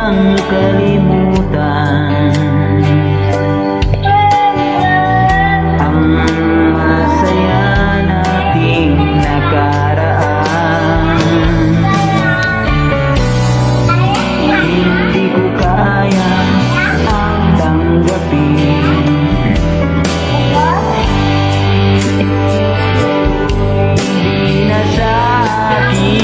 bang kalimutan ang masaya nating nakaraan? Hindi ko kaya tanggapin. Hindi na sa akin.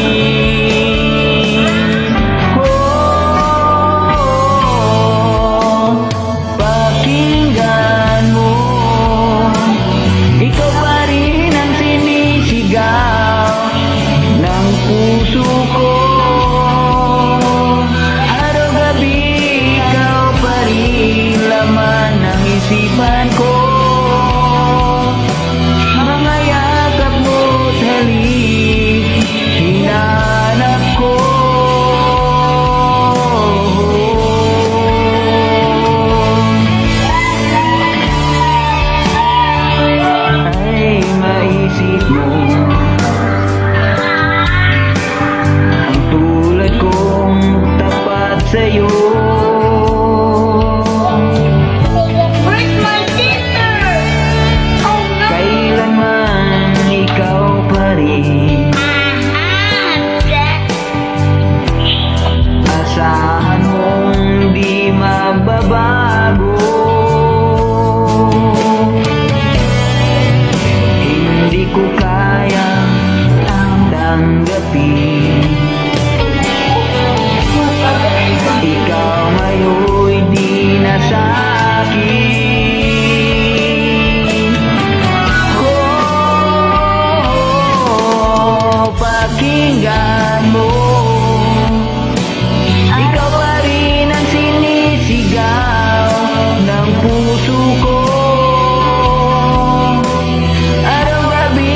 Pakinggan mo, ikaw pa rin ang sinisigaw ng puso ko. Araw-gabi ikaw pa rin laman ng isipan ko. Mga yakap mo't halik, hinahanap ko. Ay maisip mo ang tulad kong tapat sa'yo. Where's my sister? Oh no! Kailanman ikaw pa rin. Asahan mong di mababago. Hindi ko kayang tanggapin. Ikaw ngayon di na sa akin. Pakinggan mo, ikaw pa rin ang sinisigaw ng puso ko. Araw-gabi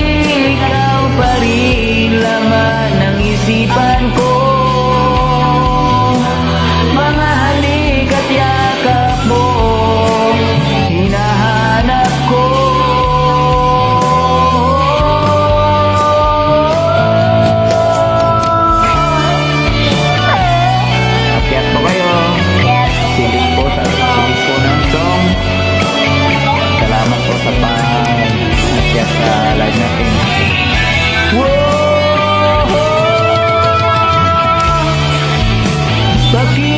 ikaw pa rin laman ng isipan ko. Mga halik at yakap mo, hinahanap ko. Akyat po kayo. Silip po sa silip po ng song. Salamat po sa pag-akyat sa live natin. Whoa! Bakit